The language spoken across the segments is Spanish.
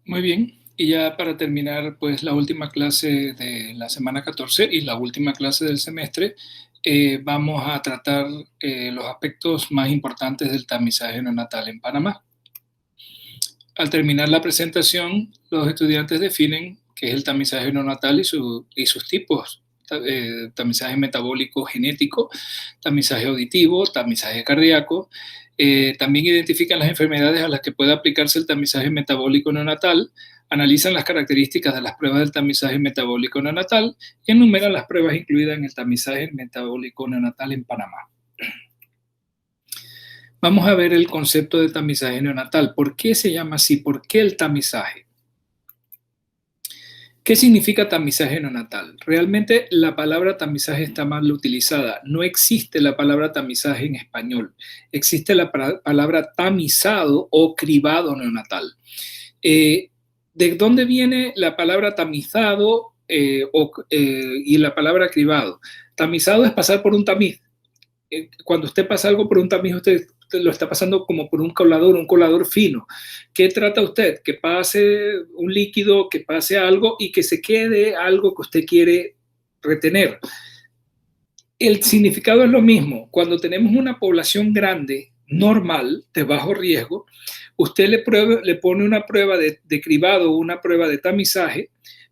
Muy bien. Y ya para terminar, pues la última clase de la semana 14 y la última clase del semestre, vamos a tratar los aspectos más importantes del tamizaje neonatal en Panamá. Al terminar la presentación, los estudiantes definen qué es el tamizaje neonatal y sus tipos. Tamizaje metabólico genético, tamizaje auditivo, tamizaje cardíaco. También identifican las enfermedades a las que puede aplicarse el tamizaje metabólico neonatal, analizan las características de las pruebas del tamizaje metabólico neonatal y enumeran las pruebas incluidas en el tamizaje metabólico neonatal en Panamá. Vamos a ver el concepto de tamizaje neonatal. ¿Por qué se llama así? ¿Por qué el tamizaje? ¿Qué significa tamizaje neonatal? Realmente la palabra tamizaje está mal utilizada. No existe la palabra tamizaje en español. Existe la palabra tamizado o cribado neonatal. ¿De dónde viene la palabra tamizado y la palabra cribado? Tamizado es pasar por un tamiz. Cuando usted pasa algo por un tamiz, usted lo está pasando como por un colador fino. ¿Qué trata usted? Que pase un líquido, que pase algo y que se quede algo que usted quiere retener. El significado es lo mismo. Cuando tenemos una población grande, normal, de bajo riesgo, usted le pone una prueba de cribado o una prueba de tamizaje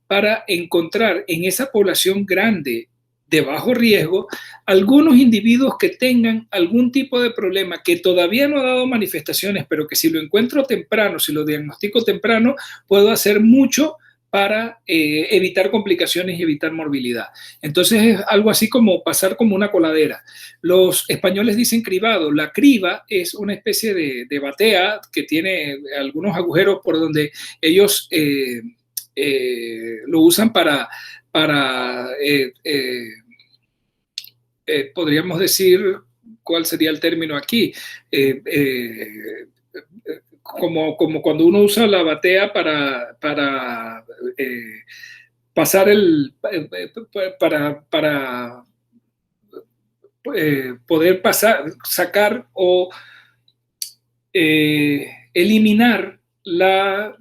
para encontrar en esa población grande de bajo riesgo algunos individuos que tengan algún tipo de problema que todavía no ha dado manifestaciones, pero que si lo encuentro temprano, si lo diagnostico temprano, puedo hacer mucho para evitar complicaciones y evitar morbilidad. Entonces es algo así como pasar como una coladera. Los españoles dicen cribado. La criba es una especie de batea que tiene algunos agujeros por donde ellos lo usan para podríamos decir, ¿cuál sería el término aquí? Como cuando uno usa la batea para pasar para poder sacar o eliminar la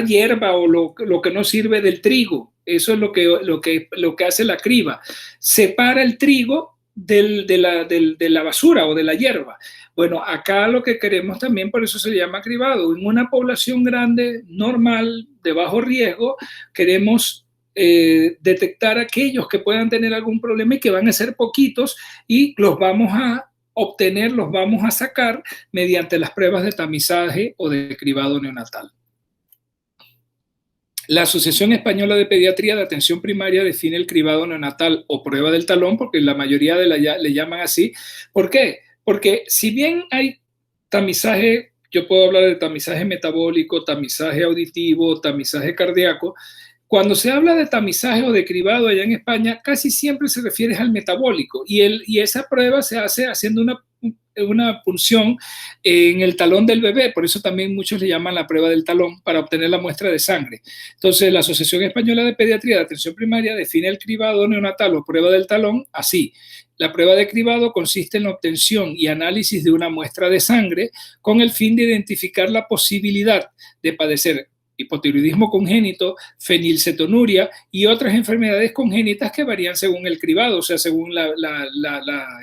hierba o lo que no sirve del trigo. Eso es lo que hace la criba. Separa el trigo de la basura o de la hierba. Bueno, acá lo que queremos también, por eso se llama cribado. En una población grande, normal, de bajo riesgo, queremos detectar aquellos que puedan tener algún problema y que van a ser poquitos y los vamos a obtener, los vamos a sacar mediante las pruebas de tamizaje o de cribado neonatal. La Asociación Española de Pediatría de Atención Primaria define el cribado neonatal o prueba del talón, porque la mayoría le llaman así. ¿Por qué? Porque si bien hay tamizaje, yo puedo hablar de tamizaje metabólico, tamizaje auditivo, tamizaje cardíaco, cuando se habla de tamizaje o de cribado allá en España, casi siempre se refiere al metabólico y esa prueba se hace haciendo una punción en el talón del bebé, por eso también muchos le llaman la prueba del talón para obtener la muestra de sangre. Entonces, la Asociación Española de Pediatría de Atención Primaria define el cribado neonatal o prueba del talón así. La prueba de cribado consiste en la obtención y análisis de una muestra de sangre con el fin de identificar la posibilidad de padecer hipotiroidismo congénito, fenilcetonuria y otras enfermedades congénitas que varían según el cribado, o sea, según la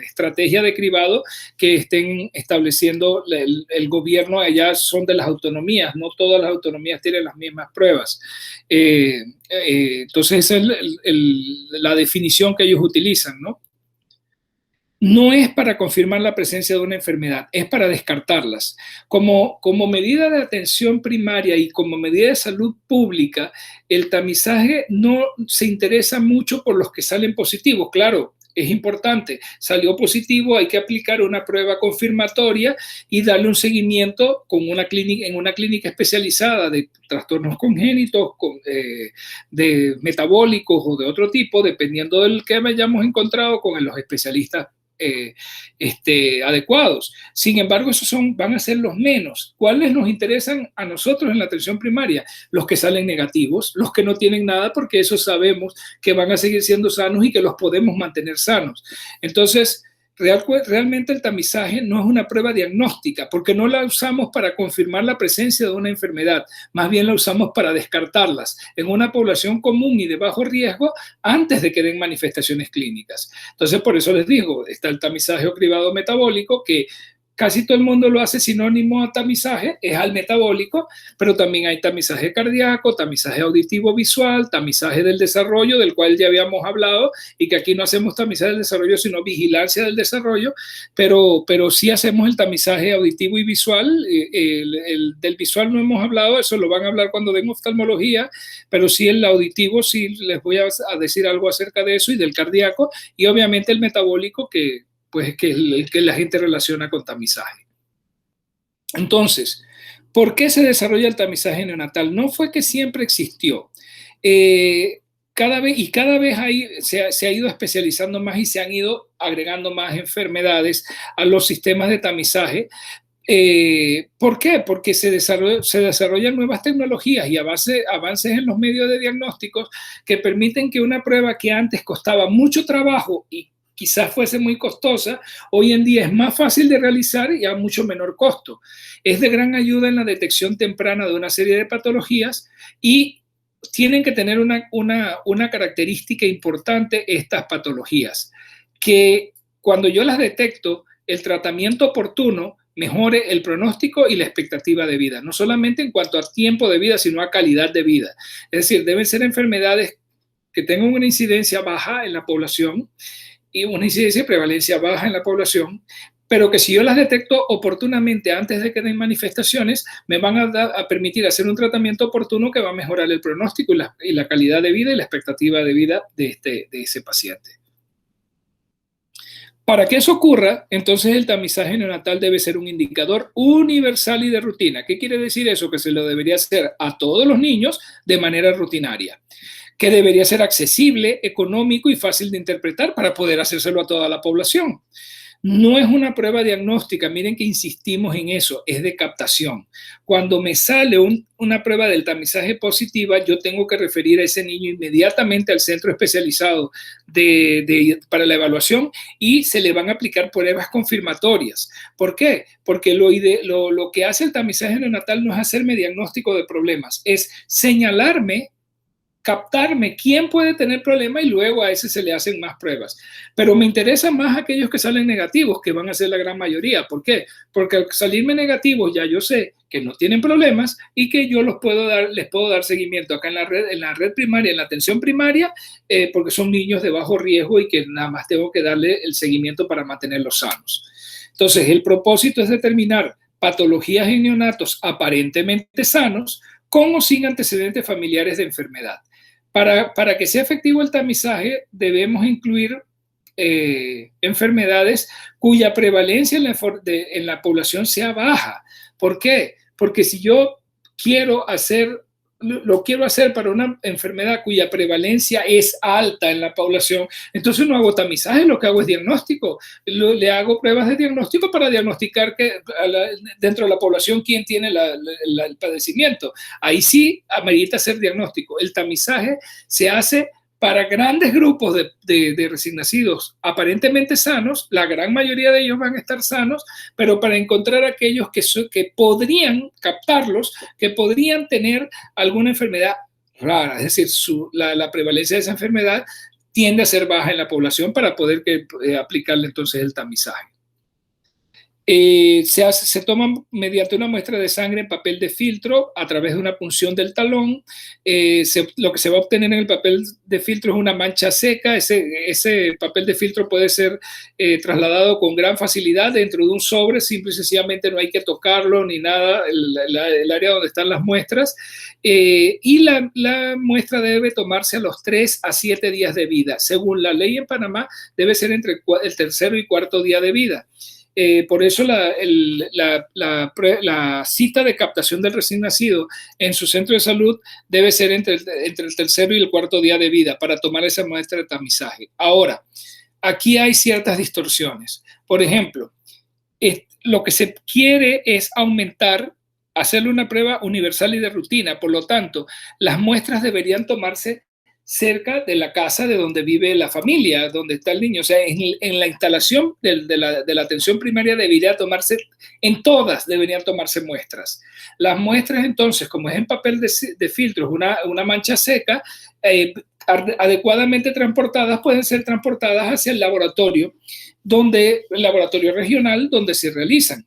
estrategia de cribado que estén estableciendo el gobierno. Allá son de las autonomías, no todas las autonomías tienen las mismas pruebas. Entonces esa es la definición que ellos utilizan, ¿no? No es para confirmar la presencia de una enfermedad, es para descartarlas. Como medida de atención primaria y como medida de salud pública, el tamizaje no se interesa mucho por los que salen positivos. Claro, es importante, salió positivo, hay que aplicar una prueba confirmatoria y darle un seguimiento en una clínica especializada de trastornos congénitos, de metabólicos o de otro tipo, dependiendo del que hayamos encontrado con los especialistas adecuados. Sin embargo, esos van a ser los menos. ¿Cuáles nos interesan a nosotros en la atención primaria? Los que salen negativos, los que no tienen nada, porque eso sabemos que van a seguir siendo sanos y que los podemos mantener sanos. Entonces, Realmente el tamizaje no es una prueba diagnóstica, porque no la usamos para confirmar la presencia de una enfermedad, más bien la usamos para descartarlas en una población común y de bajo riesgo antes de que den manifestaciones clínicas. Entonces, por eso les digo, está el tamizaje o cribado metabólico, que casi todo el mundo lo hace sinónimo a tamizaje, es al metabólico, pero también hay tamizaje cardíaco, tamizaje auditivo visual, tamizaje del desarrollo, del cual ya habíamos hablado, y que aquí no hacemos tamizaje del desarrollo, sino vigilancia del desarrollo, pero sí hacemos el tamizaje auditivo y visual. Del visual no hemos hablado, eso lo van a hablar cuando den oftalmología, pero sí el auditivo, sí les voy a decir algo acerca de eso, y del cardíaco, y obviamente el metabólico, pues que el que la gente relaciona con tamizaje. Entonces, ¿por qué se desarrolla el tamizaje neonatal? No fue que siempre existió. Cada vez se ha ido especializando más y se han ido agregando más enfermedades a los sistemas de tamizaje. ¿Por qué? Porque se desarrollan nuevas tecnologías y avances en los medios de diagnósticos que permiten que una prueba que antes costaba mucho trabajo y quizás fuese muy costosa, hoy en día es más fácil de realizar y a mucho menor costo. Es de gran ayuda en la detección temprana de una serie de patologías y tienen que tener una característica importante estas patologías, que cuando yo las detecto, el tratamiento oportuno mejore el pronóstico y la expectativa de vida, no solamente en cuanto a tiempo de vida, sino a calidad de vida. Es decir, deben ser enfermedades que tengan una incidencia baja en la población, y una incidencia de prevalencia baja en la población, pero que si yo las detecto oportunamente antes de que den manifestaciones, me van a permitir hacer un tratamiento oportuno que va a mejorar el pronóstico y la calidad de vida y la expectativa de vida de ese paciente. Para que eso ocurra, entonces el tamizaje neonatal debe ser un indicador universal y de rutina. ¿Qué quiere decir eso? Que se lo debería hacer a todos los niños de manera rutinaria, que debería ser accesible, económico y fácil de interpretar para poder hacérselo a toda la población. No es una prueba diagnóstica, miren que insistimos en eso, es de captación. Cuando me sale una prueba del tamizaje positiva, yo tengo que referir a ese niño inmediatamente al centro especializado para la evaluación y se le van a aplicar pruebas confirmatorias. ¿Por qué? Porque lo que hace el tamizaje neonatal no es hacerme diagnóstico de problemas, es señalarme, captarme quién puede tener problema y luego a ese se le hacen más pruebas. Pero me interesan más aquellos que salen negativos, que van a ser la gran mayoría. ¿Por qué? Porque al salirme negativos ya yo sé que no tienen problemas y que yo les puedo dar seguimiento acá en la red primaria, en la atención primaria, porque son niños de bajo riesgo y que nada más tengo que darle el seguimiento para mantenerlos sanos. Entonces, el propósito es determinar patologías en neonatos aparentemente sanos con o sin antecedentes familiares de enfermedad. Para que sea efectivo el tamizaje, debemos incluir enfermedades cuya prevalencia en la población sea baja. ¿Por qué? Porque si yo lo quiero hacer para una enfermedad cuya prevalencia es alta en la población, entonces no hago tamizaje, lo que hago es diagnóstico. Le hago pruebas de diagnóstico para diagnosticar dentro de la población quién tiene el padecimiento. Ahí sí amerita hacer diagnóstico. El tamizaje se hace para grandes grupos de recién nacidos aparentemente sanos, la gran mayoría de ellos van a estar sanos, pero para encontrar aquellos que podrían captarlos, que podrían tener alguna enfermedad rara, es decir, la prevalencia de esa enfermedad tiende a ser baja en la población para poder aplicarle entonces el tamizaje. Se toma mediante una muestra de sangre en papel de filtro a través de una punción del talón. Lo que se va a obtener en el papel de filtro es una mancha seca. Ese papel de filtro puede ser trasladado con gran facilidad dentro de un sobre. Simple y sencillamente no hay que tocarlo ni nada, el área donde están las muestras. Y la muestra debe tomarse a los 3 a 7 días de vida. Según la ley en Panamá, debe ser entre el tercero y cuarto día de vida. Por eso la cita de captación del recién nacido en su centro de salud debe ser entre el tercero y el cuarto día de vida para tomar esa muestra de tamizaje. Ahora, aquí hay ciertas distorsiones. Por ejemplo, lo que se quiere es hacerle una prueba universal y de rutina. Por lo tanto, las muestras deberían tomarse cerca de la casa de donde vive la familia, donde está el niño. O sea, en la instalación de la atención primaria debería tomarse, en todas deberían tomarse muestras. Las muestras entonces, como es en papel de filtros, una mancha seca, adecuadamente transportadas, pueden ser transportadas hacia el laboratorio regional donde se realizan.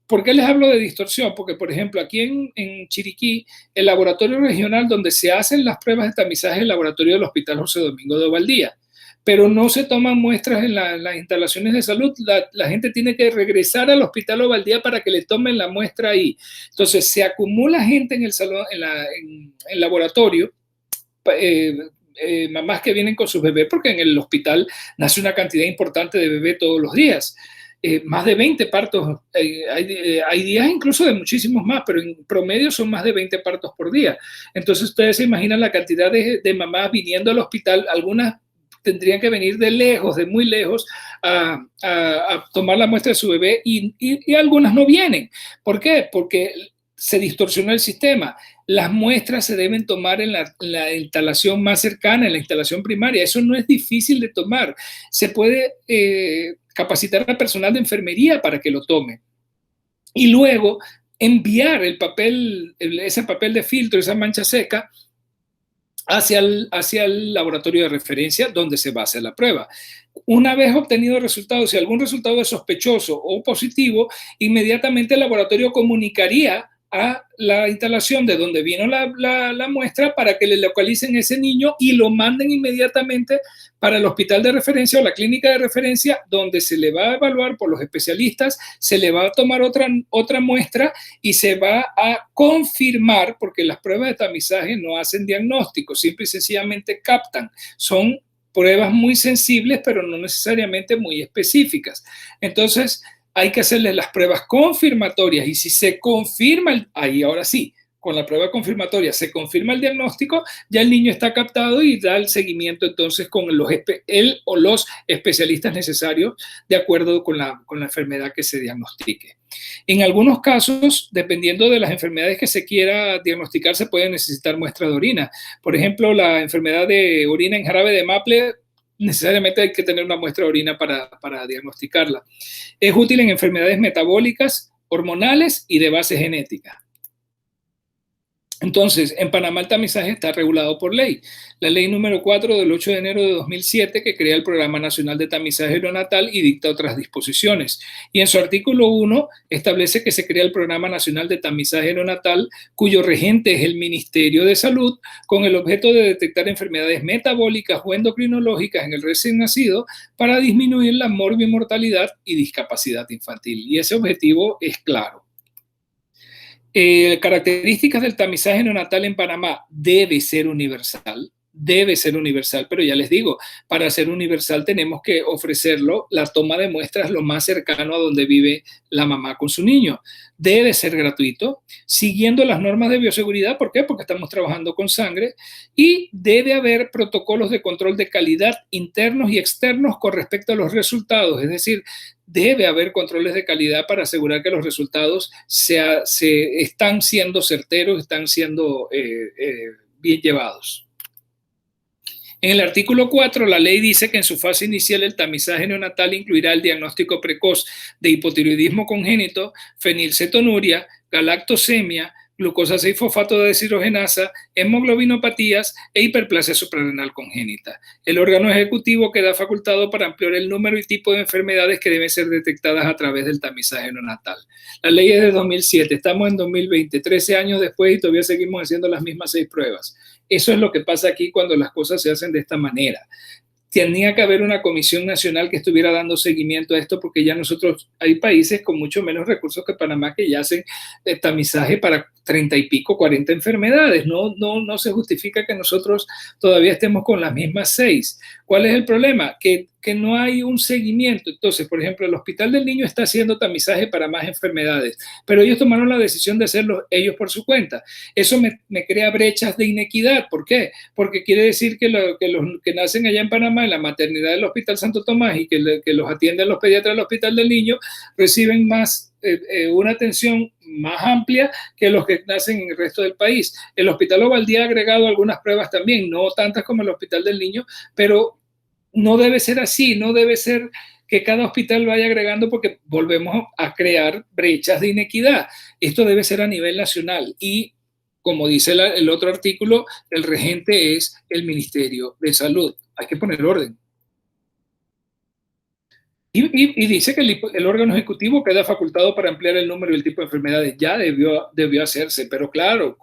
¿Por qué les hablo de distorsión? Porque, por ejemplo, aquí en Chiriquí, el laboratorio regional donde se hacen las pruebas de tamizaje es el laboratorio del Hospital José Domingo de Ovaldía, pero no se toman muestras en las instalaciones de salud. La gente tiene que regresar al Hospital Ovaldía para que le tomen la muestra ahí. Entonces, se acumula gente en el salón, en el laboratorio, mamás que vienen con sus bebés, porque en el hospital nace una cantidad importante de bebés todos los días. Más de 20 partos, hay días incluso de muchísimos más, pero en promedio son más de 20 partos por día. Entonces ustedes se imaginan la cantidad de mamás viniendo al hospital. Algunas tendrían que venir de lejos, de muy lejos, a tomar la muestra de su bebé, y algunas no vienen. ¿Por qué? Porque se distorsionó el sistema. Las muestras se deben tomar en la instalación más cercana, en la instalación primaria. Eso no es difícil de tomar. Se puede capacitar al personal de enfermería para que lo tome. Y luego enviar ese papel de filtro, esa mancha seca, hacia el laboratorio de referencia donde se va a hacer la prueba. Una vez obtenido resultados, si algún resultado es sospechoso o positivo, inmediatamente el laboratorio comunicaría a la instalación de donde vino la muestra para que le localicen ese niño y lo manden inmediatamente para el hospital de referencia o la clínica de referencia, donde se le va a evaluar por los especialistas, se le va a tomar otra muestra y se va a confirmar, porque las pruebas de tamizaje no hacen diagnóstico, simple y sencillamente captan. Son pruebas muy sensibles, pero no necesariamente muy específicas. Entonces, hay que hacerle las pruebas confirmatorias, y si se confirma, ahí ahora sí, con la prueba confirmatoria se confirma el diagnóstico, ya el niño está captado y da el seguimiento entonces con él o los especialistas necesarios de acuerdo con la enfermedad que se diagnostique. En algunos casos, dependiendo de las enfermedades que se quiera diagnosticar, se puede necesitar muestra de orina. Por ejemplo, la enfermedad de orina en jarabe de maple, necesariamente hay que tener una muestra de orina para diagnosticarla. Es útil en enfermedades metabólicas, hormonales y de base genética. Entonces, en Panamá el tamizaje está regulado por ley. La ley número 4 del 8 de enero de 2007, que crea el Programa Nacional de Tamizaje Neonatal y dicta otras disposiciones. Y en su artículo 1 establece que se crea el Programa Nacional de Tamizaje Neonatal, cuyo regente es el Ministerio de Salud, con el objeto de detectar enfermedades metabólicas o endocrinológicas en el recién nacido para disminuir la morbimortalidad y discapacidad infantil. Y ese objetivo es claro. Características del tamizaje neonatal en Panamá: debe ser universal, pero ya les digo, para ser universal tenemos que ofrecerlo, la toma de muestras lo más cercano a donde vive la mamá con su niño. Debe ser gratuito, siguiendo las normas de bioseguridad. ¿Por qué? Porque estamos trabajando con sangre. Y debe haber protocolos de control de calidad internos y externos con respecto a los resultados. Es decir, debe haber controles de calidad para asegurar que los resultados se están siendo certeros, están siendo bien llevados. En el artículo 4, la ley dice que en su fase inicial el tamizaje neonatal incluirá el diagnóstico precoz de hipotiroidismo congénito, fenilcetonuria, galactosemia, glucosa 6-fosfato de deshidrogenasa, hemoglobinopatías e hiperplasia suprarrenal congénita. El órgano ejecutivo queda facultado para ampliar el número y tipo de enfermedades que deben ser detectadas a través del tamizaje neonatal. La ley es de 2007, estamos en 2020, 13 años después y todavía seguimos haciendo las mismas 6 pruebas. Eso es lo que pasa aquí cuando las cosas se hacen de esta manera. Tenía que haber una comisión nacional que estuviera dando seguimiento a esto, porque ya hay países con mucho menos recursos que Panamá que ya hacen tamizaje para 30 y pico, 40 enfermedades. No se justifica que nosotros todavía estemos con las mismas 6. ¿Cuál es el problema? Que no hay un seguimiento. Entonces, por ejemplo, el Hospital del Niño está haciendo tamizaje para más enfermedades, pero ellos tomaron la decisión de hacerlo ellos por su cuenta. Eso me crea brechas de inequidad. ¿Por qué? Porque quiere decir que los que nacen allá en Panamá, en la maternidad del Hospital Santo Tomás, y que los atienden los pediatras del Hospital del Niño, reciben más una atención más amplia que los que nacen en el resto del país. El Hospital Ovaldía ha agregado algunas pruebas también, no tantas como el Hospital del Niño, pero no debe ser así, no debe ser que cada hospital vaya agregando, porque volvemos a crear brechas de inequidad. Esto debe ser a nivel nacional y, como dice el otro artículo, el regente es el Ministerio de Salud. Hay que poner orden. Y dice que el órgano ejecutivo queda facultado para ampliar el número y el tipo de enfermedades. Ya debió hacerse, pero claro,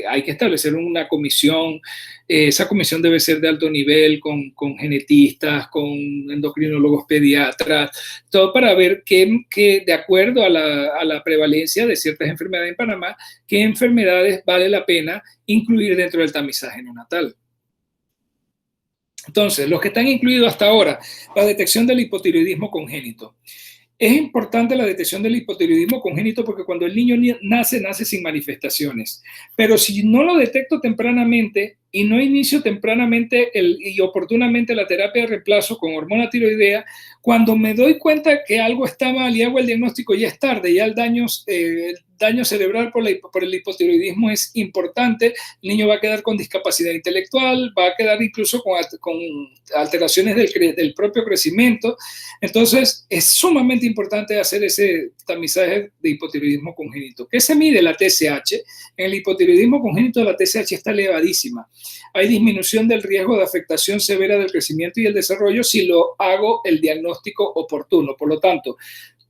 hay que establecer una comisión. Esa comisión debe ser de alto nivel, con genetistas, con endocrinólogos pediatras, todo para ver de acuerdo a la prevalencia de ciertas enfermedades en Panamá, qué enfermedades vale la pena incluir dentro del tamizaje neonatal. Entonces, los que están incluidos hasta ahora, la detección del hipotiroidismo congénito. Es importante la detección del hipotiroidismo congénito porque cuando el niño nace sin manifestaciones. Pero si no lo detecto tempranamente y no inicio tempranamente y oportunamente la terapia de reemplazo con hormona tiroidea, cuando me doy cuenta que algo está mal y hago el diagnóstico, ya es tarde, ya el daño cerebral por el hipotiroidismo es importante. El niño va a quedar con discapacidad intelectual, va a quedar incluso con alteraciones del propio crecimiento. Entonces, es sumamente importante hacer ese tamizaje de hipotiroidismo congénito. ¿Qué se mide? La TSH. En el hipotiroidismo congénito la TSH está elevadísima. Hay disminución del riesgo de afectación severa del crecimiento y el desarrollo si lo hago el diagnóstico oportuno. Por lo tanto,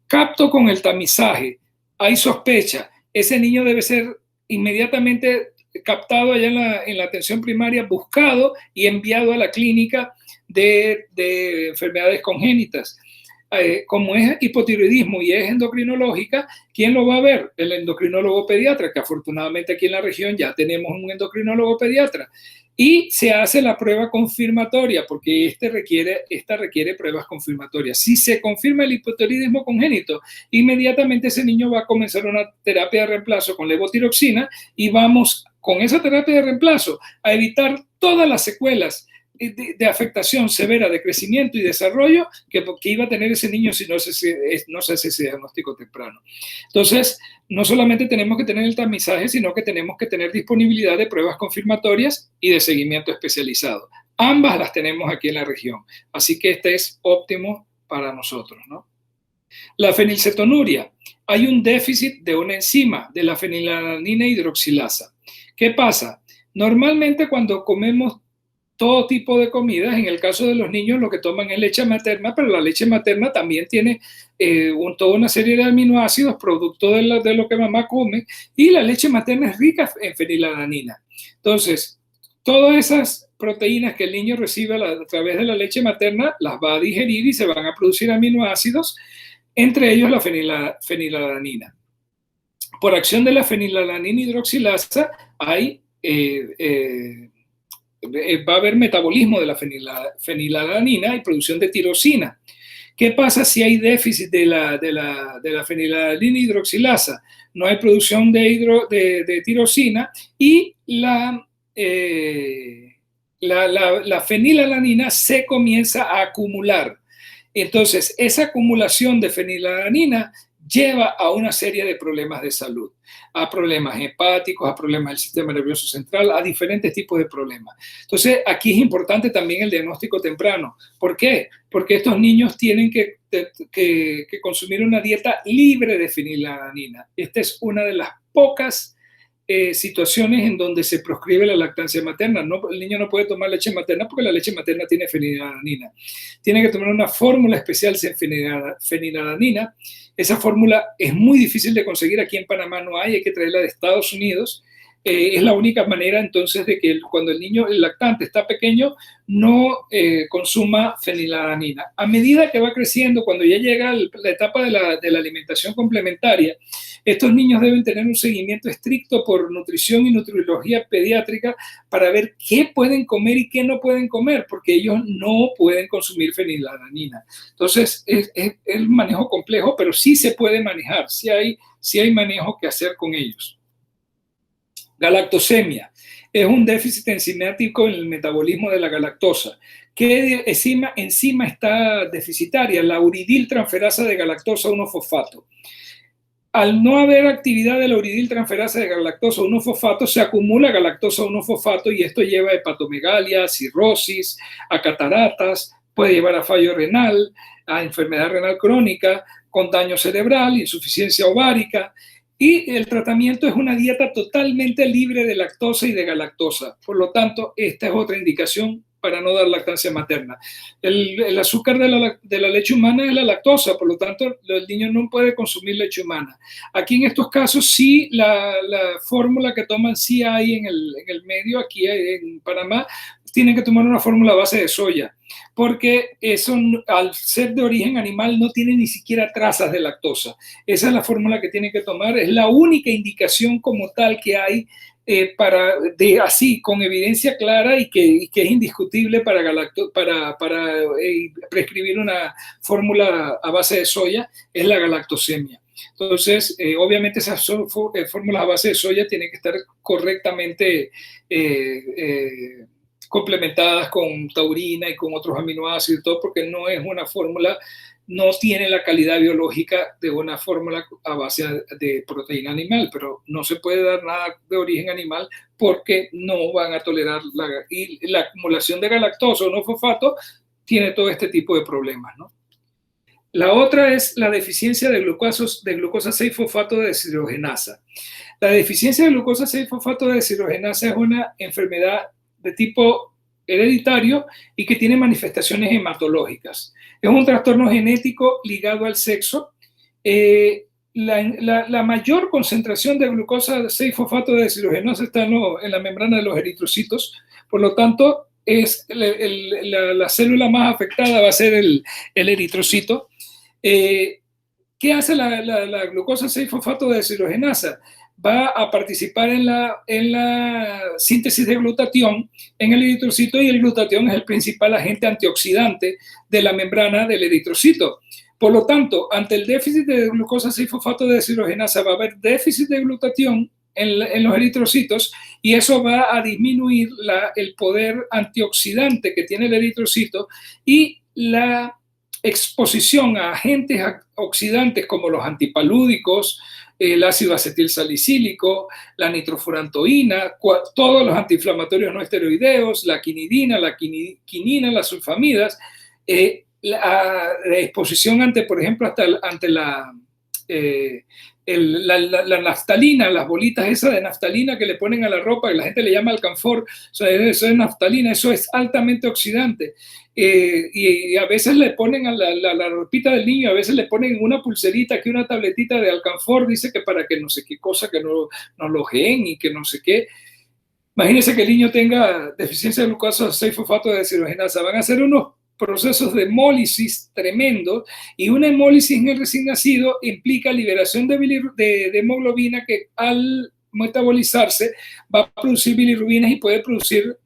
capto con el tamizaje, hay sospecha, ese niño debe ser inmediatamente captado allá en la atención primaria, buscado y enviado a la clínica de enfermedades congénitas. Como es hipotiroidismo y es endocrinológica, ¿quién lo va a ver? El endocrinólogo pediatra, que afortunadamente aquí en la región ya tenemos un endocrinólogo pediatra. Y se hace la prueba confirmatoria, porque esta requiere pruebas confirmatorias. Si se confirma el hipotiroidismo congénito, inmediatamente ese niño va a comenzar una terapia de reemplazo con levotiroxina y vamos con esa terapia de reemplazo a evitar todas las secuelas de afectación severa de crecimiento y desarrollo que iba a tener ese niño si no se hace ese diagnóstico temprano. Entonces, no solamente tenemos que tener el tamizaje, sino que tenemos que tener disponibilidad de pruebas confirmatorias y de seguimiento especializado. Ambas las tenemos aquí en la región, así que este es óptimo para nosotros, ¿no? La fenilcetonuria. Hay un déficit de una enzima, de la fenilalanina hidroxilasa. ¿Qué pasa? Normalmente cuando comemos todo tipo de comidas, en el caso de los niños lo que toman es leche materna, pero la leche materna también tiene toda una serie de aminoácidos producto de lo que mamá come, y la leche materna es rica en fenilalanina. Entonces, todas esas proteínas que el niño recibe a través de la leche materna las va a digerir y se van a producir aminoácidos, entre ellos la fenilalanina. Por acción de la fenilalanina hidroxilasa hay va a haber metabolismo de la fenilalanina y producción de tirosina. ¿Qué pasa si hay déficit de la fenilalanina hidroxilasa? No hay producción de tirosina y la fenilalanina se comienza a acumular. Entonces, esa acumulación de fenilalanina lleva a una serie de problemas de salud, a problemas hepáticos, a problemas del sistema nervioso central, a diferentes tipos de problemas. Entonces, aquí es importante también el diagnóstico temprano. ¿Por qué? Porque estos niños tienen que consumir una dieta libre de fenilalanina. Esta es una de las pocas situaciones en donde se proscribe la lactancia materna. El niño no puede tomar leche materna porque la leche materna tiene fenilalanina. Tiene que tomar una fórmula especial sin fenilalanina. Esa fórmula es muy difícil de conseguir. Aquí en Panamá no hay que traerla de Estados Unidos. es la única manera entonces de que cuando el niño, el lactante está pequeño, no consuma fenilalanina. A medida que va creciendo, cuando ya llega la etapa de la alimentación complementaria, estos niños deben tener un seguimiento estricto por nutrición y nutriología pediátrica para ver qué pueden comer y qué no pueden comer, porque ellos no pueden consumir fenilalanina. Entonces, es un manejo complejo, pero sí se puede manejar, sí hay manejo que hacer con ellos. Galactosemia es un déficit enzimático en el metabolismo de la galactosa. ¿Qué enzima está deficitaria? La uridiltransferasa de galactosa 1-fosfato. Al no haber actividad de la uridiltransferasa de galactosa 1-fosfato, se acumula galactosa 1-fosfato y esto lleva a hepatomegalia, cirrosis, a cataratas, puede llevar a fallo renal, a enfermedad renal crónica, con daño cerebral, insuficiencia ovárica. Y el tratamiento es una dieta totalmente libre de lactosa y de galactosa. Por lo tanto, esta es otra indicación para no dar lactancia materna. El azúcar de la leche humana es la lactosa, por lo tanto, el niño no puede consumir leche humana. Aquí en estos casos sí, la fórmula que toman sí hay en el medio, aquí en Panamá, tienen que tomar una fórmula a base de soya, porque eso, al ser de origen animal, no tiene ni siquiera trazas de lactosa. Esa es la fórmula que tienen que tomar, es la única indicación como tal que hay así, con evidencia clara y que es indiscutible para prescribir una fórmula a base de soya, es la galactosemia. Entonces, obviamente esas fórmulas a base de soya tienen que estar correctamente complementadas con taurina y con otros aminoácidos y todo, porque no es una fórmula, no tiene la calidad biológica de una fórmula a base de proteína animal, pero no se puede dar nada de origen animal porque no van a tolerar y la acumulación de galactosa o no fosfato tiene todo este tipo de problemas, ¿no? La otra es la deficiencia de glucosa 6-fosfato de deshidrogenasa. La deficiencia de glucosa 6-fosfato de deshidrogenasa es una enfermedad de tipo hereditario y que tiene manifestaciones hematológicas. Es un trastorno genético ligado al sexo. La mayor concentración de glucosa 6-fosfato de deshidrogenasa está en la membrana de los eritrocitos, por lo tanto, la célula más afectada va a ser el eritrocito. ¿Qué hace la glucosa 6-fosfato de deshidrogenasa? Va a participar en la síntesis de glutatión en el eritrocito, y el glutatión es el principal agente antioxidante de la membrana del eritrocito. Por lo tanto, ante el déficit de glucosa 6-fosfato de deshidrogenasa va a haber déficit de glutatión en los eritrocitos, y eso va a disminuir el poder antioxidante que tiene el eritrocito y la exposición a agentes oxidantes como los antipalúdicos, el ácido acetilsalicílico, la nitrofurantoína, todos los antiinflamatorios no esteroideos, la quinidina, quinina, las sulfamidas, la exposición por ejemplo, ante la naftalina, las bolitas esas de naftalina que le ponen a la ropa, que la gente le llama alcanfor, o sea, eso es naftalina, eso es altamente oxidante. Y a veces le ponen a la ropita del niño, a veces le ponen una pulserita, aquí una tabletita de alcanfor, dice que para que no sé qué cosa, que no lo gen y que no sé qué. Imagínense que el niño tenga deficiencia de glucosa 6-fosfato de deshidrogenasa, van a hacer unos procesos de hemólisis tremendos, y una hemólisis en el recién nacido implica liberación de hemoglobina que al metabolizarse va a producir bilirrubinas y puede producir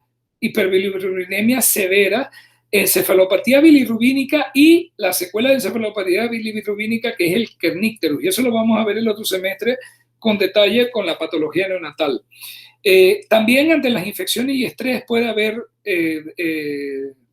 hiperbilirrubinemia severa, encefalopatía bilirrubínica y la secuela de encefalopatía bilirrubínica, que es el kernícterus, y eso lo vamos a ver el otro semestre con detalle con la patología neonatal. También ante las infecciones y estrés puede haber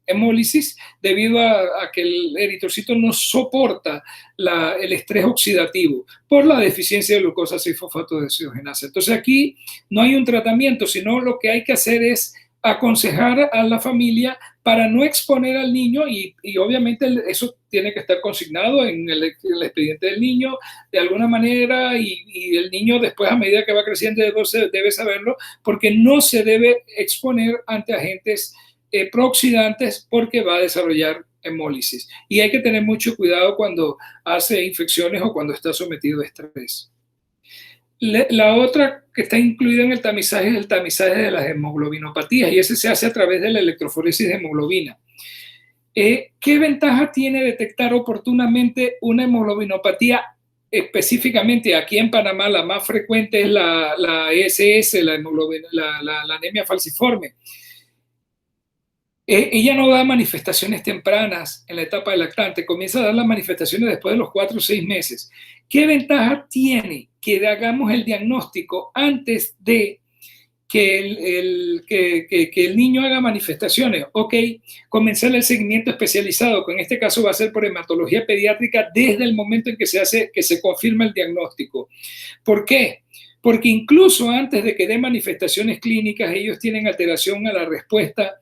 hemólisis debido a que el eritrocito no soporta el estrés oxidativo por la deficiencia de glucosa 6-fosfato de deshidrogenasa. Entonces aquí no hay un tratamiento, sino lo que hay que hacer es aconsejar a la familia para no exponer al niño, y obviamente eso tiene que estar consignado en el expediente del niño de alguna manera, y el niño después, a medida que va creciendo, debe saberlo, porque no se debe exponer ante agentes prooxidantes, porque va a desarrollar hemólisis. Y hay que tener mucho cuidado cuando hace infecciones o cuando está sometido a estrés. La otra que está incluida en el tamizaje es el tamizaje de las hemoglobinopatías, y ese se hace a través de la electroforesis de hemoglobina. ¿Qué ventaja tiene detectar oportunamente una hemoglobinopatía? Específicamente aquí en Panamá la más frecuente es la ESS, la anemia falciforme. Ella no da manifestaciones tempranas en la etapa de lactante, comienza a dar las manifestaciones después de los 4 o 6 meses. ¿Qué ventaja tiene que hagamos el diagnóstico antes de que el niño haga manifestaciones? Ok, comenzar el seguimiento especializado, que en este caso va a ser por hematología pediátrica desde el momento en que se confirma el diagnóstico. ¿Por qué? Porque incluso antes de que dé manifestaciones clínicas, ellos tienen alteración a la respuesta,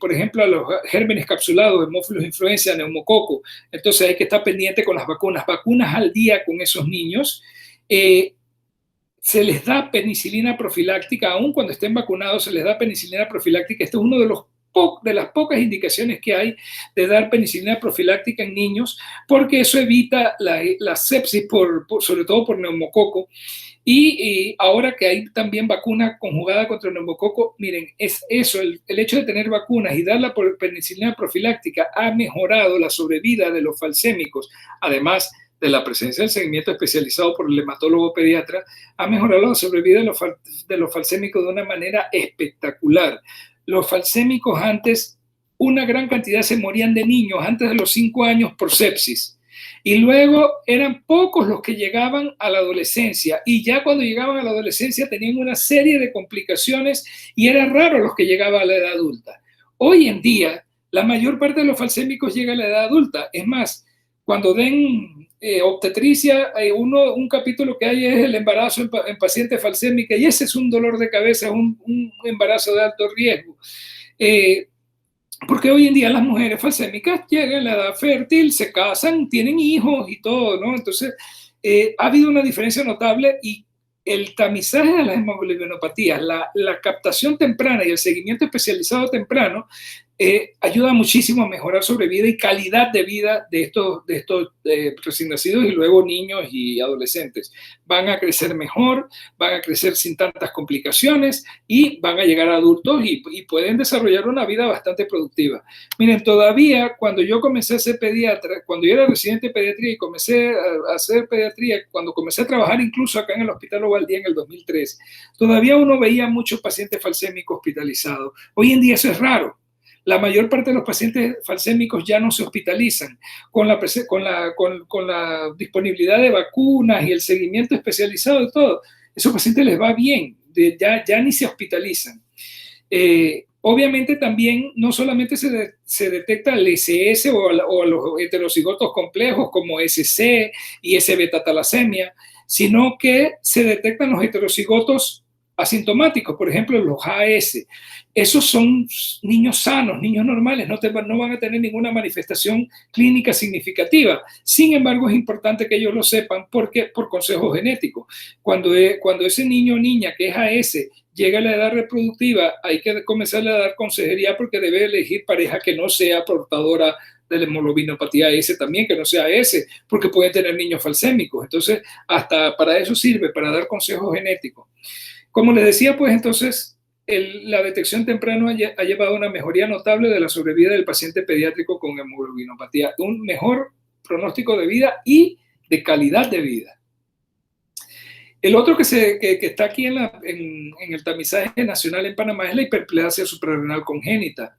por ejemplo, a los gérmenes capsulados, hemófilos influenza, neumococo. Entonces hay que estar pendiente con las vacunas al día con esos niños. Se les da penicilina profiláctica, aun cuando estén vacunados, se les da penicilina profiláctica. Esto es uno de las pocas indicaciones que hay de dar penicilina profiláctica en niños, porque eso evita la sepsis, sobre todo por neumococo. Y ahora que hay también vacuna conjugada contra el neumococo, miren, es eso, el hecho de tener vacunas y dar la penicilina profiláctica ha mejorado la sobrevida de los falsémicos, además de la presencia del seguimiento especializado por el hematólogo pediatra, ha mejorado la sobrevida de los falsémicos de una manera espectacular. Los falsémicos antes, una gran cantidad se morían de niños antes de los 5 años por sepsis. Y luego eran pocos los que llegaban a la adolescencia, y ya cuando llegaban a la adolescencia tenían una serie de complicaciones y era raro los que llegaban a la edad adulta. Hoy en día, la mayor parte de los falsémicos llega a la edad adulta. Es más, cuando den obstetricia, un capítulo que hay es el embarazo en paciente falsémica, y ese es un dolor de cabeza, un embarazo de alto riesgo. Porque hoy en día las mujeres falsémicas llegan a la edad fértil, se casan, tienen hijos y todo, ¿no? Entonces, ha habido una diferencia notable, y el tamizaje de las hemoglobinopatías, la captación temprana y el seguimiento especializado temprano ayuda muchísimo a mejorar sobrevida y calidad de vida de estos recién nacidos y luego niños y adolescentes. Van a crecer mejor, van a crecer sin tantas complicaciones y van a llegar a adultos y pueden desarrollar una vida bastante productiva. Miren, todavía cuando yo comencé a ser pediatra, cuando yo era residente de pediatría y comencé a hacer pediatría, cuando comencé a trabajar incluso acá en el Hospital Ovaldía en el 2003, todavía uno veía muchos pacientes falsémicos hospitalizados. Hoy en día eso es raro. La mayor parte de los pacientes falsémicos ya no se hospitalizan. Con la disponibilidad de vacunas y el seguimiento especializado de todo, esos pacientes les va bien, ya ni se hospitalizan. Obviamente también no solamente se detecta el SS o los heterocigotos complejos como SC y S-beta-talasemia, sino que se detectan los heterocigotos asintomáticos, por ejemplo los AS. Esos son niños sanos, niños normales, no van a tener ninguna manifestación clínica significativa. Sin embargo, es importante que ellos lo sepan por consejo genético. Cuando ese niño o niña que es AS llega a la edad reproductiva, hay que comenzarle a dar consejería, porque debe elegir pareja que no sea portadora de la hemoglobinopatía S también, que no sea S, porque pueden tener niños falsémicos. Entonces, hasta para eso sirve, para dar consejo genético. Como les decía, pues entonces la detección temprana ha llevado a una mejoría notable de la sobrevida del paciente pediátrico con hemoglobinopatía, un mejor pronóstico de vida y de calidad de vida. El otro que está aquí en el tamizaje nacional en Panamá es la hiperplasia suprarrenal congénita.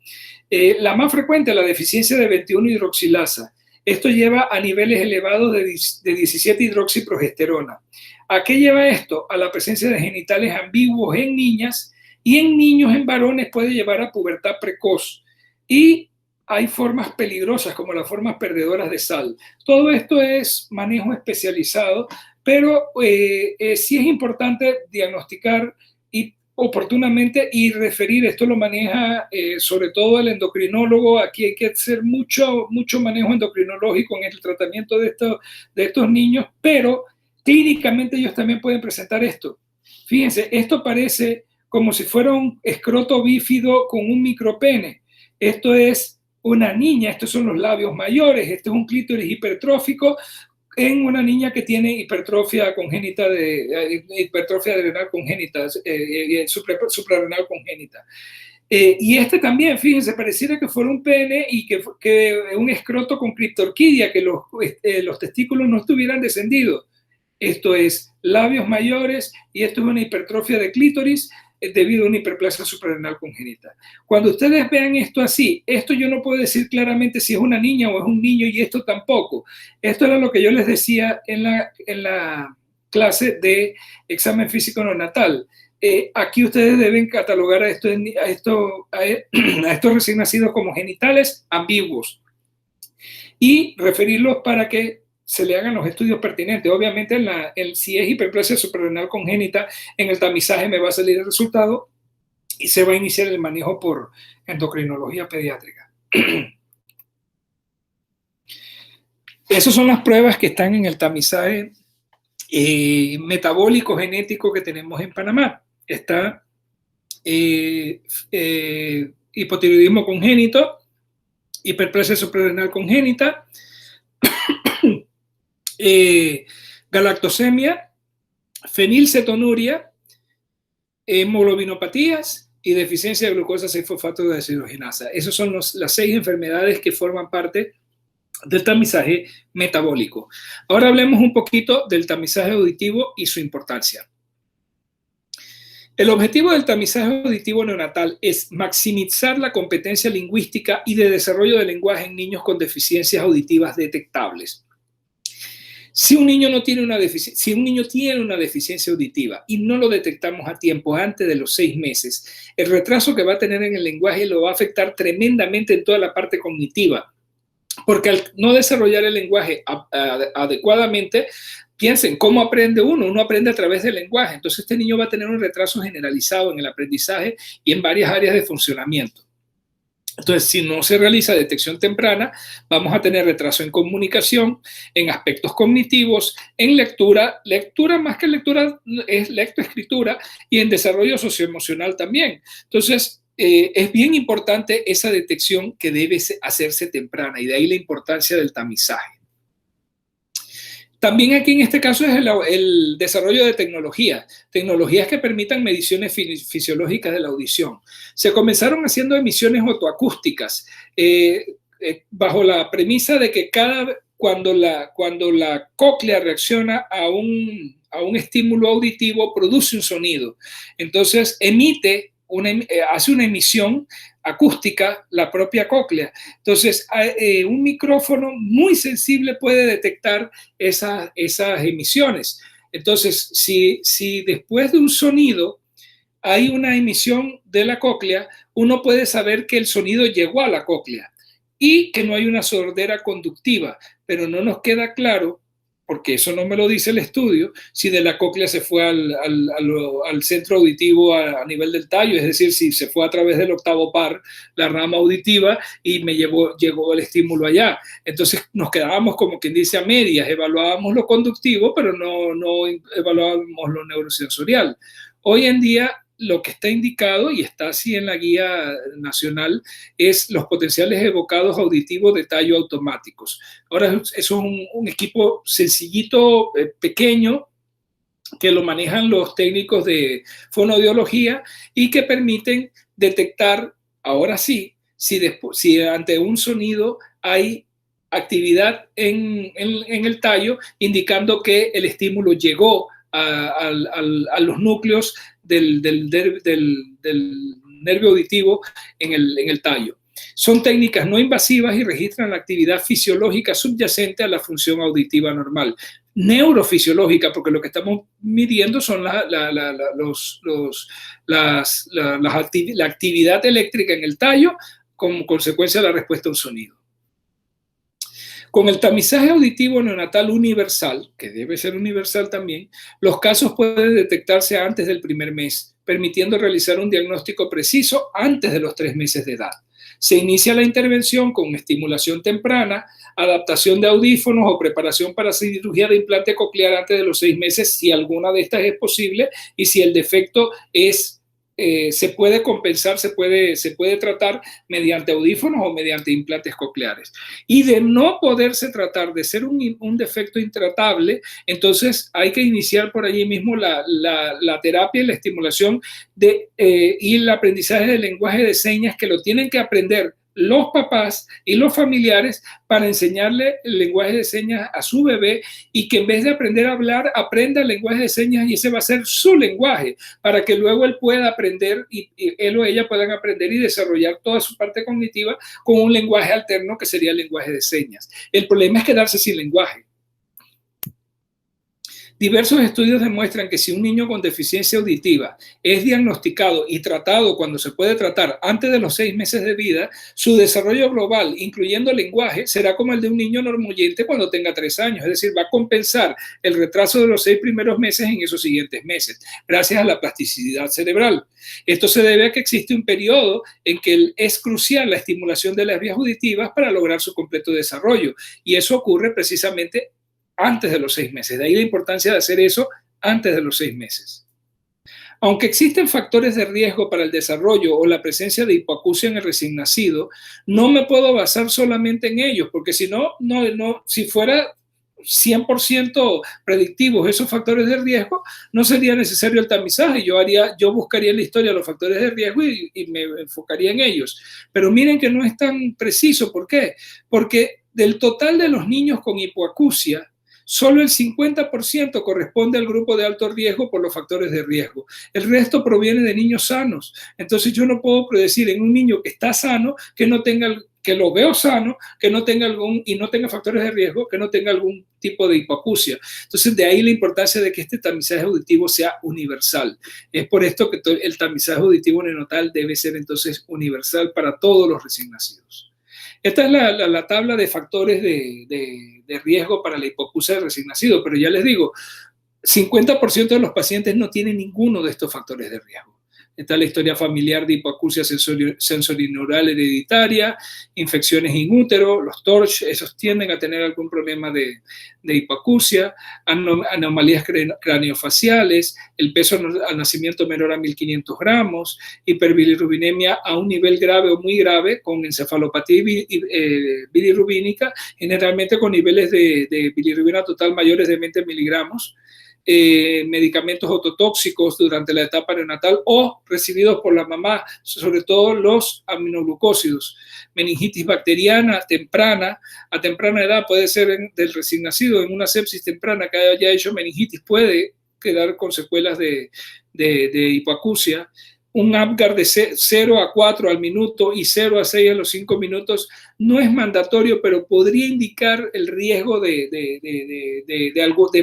La más frecuente es la deficiencia de 21-hidroxilasa. Esto lleva a niveles elevados de 17-hidroxiprogesterona. ¿A qué lleva esto? A la presencia de genitales ambiguos en niñas, y en niños, en varones, puede llevar a pubertad precoz. Y hay formas peligrosas como las formas perdedoras de sal. Todo esto es manejo especializado, pero sí es importante diagnosticar oportunamente y referir. Esto lo maneja sobre todo el endocrinólogo. Aquí hay que hacer mucho manejo endocrinológico en el tratamiento de estos niños, pero clínicamente ellos también pueden presentar esto. Fíjense, esto parece como si fuera un escroto bífido con un micropene. Esto es una niña, estos son los labios mayores, este es un clítoris hipertrófico en una niña que tiene hipertrofia congénita, hipertrofia adrenal congénita, suprarrenal congénita. Y este también, fíjense, pareciera que fuera un pene y que un escroto con criptorquidia, que los testículos no estuvieran descendidos. Esto es labios mayores y esto es una hipertrofia de clítoris debido a una hiperplasia suprarrenal congénita. Cuando ustedes vean esto así, esto yo no puedo decir claramente si es una niña o es un niño, y esto tampoco. Esto era lo que yo les decía en la clase de examen físico neonatal. Aquí ustedes deben catalogar a estos recién nacidos como genitales ambiguos y referirlos para que se le hagan los estudios pertinentes. Obviamente, si es hiperplasia suprarrenal congénita, en el tamizaje me va a salir el resultado y se va a iniciar el manejo por endocrinología pediátrica. Esas son las pruebas que están en el tamizaje metabólico genético que tenemos en Panamá. Está hipotiroidismo congénito, hiperplasia suprarrenal congénita, galactosemia, fenilcetonuria, hemoglobinopatías y deficiencia de glucosa 6-fosfato de deshidrogenasa. Esas son las 6 enfermedades que forman parte del tamizaje metabólico. Ahora hablemos un poquito del tamizaje auditivo y su importancia. El objetivo del tamizaje auditivo neonatal es maximizar la competencia lingüística y de desarrollo del lenguaje en niños con deficiencias auditivas detectables. Si un niño tiene una deficiencia auditiva y no lo detectamos a tiempo antes de los 6 meses, el retraso que va a tener en el lenguaje lo va a afectar tremendamente en toda la parte cognitiva, porque al no desarrollar el lenguaje adecuadamente, piensen, ¿cómo aprende uno? Uno aprende a través del lenguaje. Entonces este niño va a tener un retraso generalizado en el aprendizaje y en varias áreas de funcionamiento. Entonces, si no se realiza detección temprana, vamos a tener retraso en comunicación, en aspectos cognitivos, en lectura más que lectura es lectoescritura, y en desarrollo socioemocional también. Entonces, es bien importante esa detección que debe hacerse temprana, y de ahí la importancia del tamizaje. También aquí en este caso es el desarrollo de tecnologías que permitan mediciones fisiológicas de la audición. Se comenzaron haciendo emisiones otoacústicas bajo la premisa de que cuando la cóclea reacciona a un estímulo auditivo, produce un sonido. Entonces hace una emisión acústica la propia cóclea. Entonces, un micrófono muy sensible puede detectar esas emisiones. Entonces, si después de un sonido hay una emisión de la cóclea, uno puede saber que el sonido llegó a la cóclea y que no hay una sordera conductiva, pero no nos queda claro, porque eso no me lo dice el estudio, si de la cóclea se fue al centro auditivo a nivel del tallo, es decir, si se fue a través del octavo par, la rama auditiva, y llegó el estímulo allá. Entonces nos quedábamos, como quien dice, a medias, evaluábamos lo conductivo, pero no evaluábamos lo neurosensorial. Hoy en día, lo que está indicado, y está así en la guía nacional, es los potenciales evocados auditivos de tallo automáticos. Ahora es un equipo sencillito, pequeño, que lo manejan los técnicos de fonoaudiología y que permiten detectar, ahora sí, si ante un sonido hay actividad en el tallo, indicando que el estímulo llegó a los núcleos del nervio auditivo en el tallo. Son técnicas no invasivas y registran la actividad fisiológica subyacente a la función auditiva normal. Neurofisiológica, porque lo que estamos midiendo son la actividad eléctrica en el tallo como consecuencia de la respuesta a un sonido. Con el tamizaje auditivo neonatal universal, que debe ser universal también, los casos pueden detectarse antes del primer mes, permitiendo realizar un diagnóstico preciso antes de los 3 meses de edad. Se inicia la intervención con estimulación temprana, adaptación de audífonos o preparación para cirugía de implante coclear antes de los 6 meses, si alguna de estas es posible y si el defecto es se puede compensar, se puede tratar mediante audífonos o mediante implantes cocleares. Y de no poderse tratar, de ser un defecto intratable, entonces hay que iniciar por allí mismo la terapia y la estimulación y el aprendizaje del lenguaje de señas, que lo tienen que aprender los papás y los familiares para enseñarle el lenguaje de señas a su bebé, y que en vez de aprender a hablar, aprenda el lenguaje de señas, y ese va a ser su lenguaje, para que luego él pueda aprender y él o ella puedan aprender y desarrollar toda su parte cognitiva con un lenguaje alterno que sería el lenguaje de señas. El problema es quedarse sin lenguaje. Diversos estudios demuestran que si un niño con deficiencia auditiva es diagnosticado y tratado cuando se puede tratar antes de los 6 meses de vida, su desarrollo global, incluyendo el lenguaje, será como el de un niño normoyente cuando tenga 3 años. Es decir, va a compensar el retraso de los 6 primeros meses en esos siguientes meses, gracias a la plasticidad cerebral. Esto se debe a que existe un periodo en que es crucial la estimulación de las vías auditivas para lograr su completo desarrollo, y eso ocurre precisamente antes de los 6 meses. De ahí la importancia de hacer eso antes de los 6 meses. Aunque existen factores de riesgo para el desarrollo o la presencia de hipoacusia en el recién nacido, no me puedo basar solamente en ellos, porque si si fuera 100% predictivos esos factores de riesgo, no sería necesario el tamizaje. Yo buscaría en la historia los factores de riesgo y me enfocaría en ellos. Pero miren que no es tan preciso. ¿Por qué? Porque del total de los niños con hipoacusia, solo el 50% corresponde al grupo de alto riesgo por los factores de riesgo. El resto proviene de niños sanos. Entonces yo no puedo predecir en un niño que está sano, que lo veo sano, que no tenga no tenga factores de riesgo, que no tenga algún tipo de hipoacusia. Entonces, de ahí la importancia de que este tamizaje auditivo sea universal. Es por esto que el tamizaje auditivo neonatal debe ser entonces universal para todos los recién nacidos. Esta es la tabla de factores de riesgo para la hipoacusia del recién nacido, pero ya les digo, 50% de los pacientes no tienen ninguno de estos factores de riesgo. Está la historia familiar de hipoacusia sensorineural hereditaria, infecciones in útero, los TORCH, esos tienden a tener algún problema de hipoacusia, anomalías craniofaciales, el peso al nacimiento menor a 1.500 gramos, hiperbilirrubinemia a un nivel grave o muy grave, con encefalopatía bilirrubínica, generalmente con niveles de bilirrubina total mayores de 20 miligramos, medicamentos ototóxicos durante la etapa neonatal o recibidos por la mamá, sobre todo los aminoglucósidos, meningitis bacteriana temprana, a temprana edad, puede ser del recién nacido, en una sepsis temprana que haya hecho meningitis, puede quedar con secuelas de hipoacusia. Un Apgar de 0 a 4 al minuto y 0 a 6 a los 5 minutos no es mandatorio, pero podría indicar el riesgo de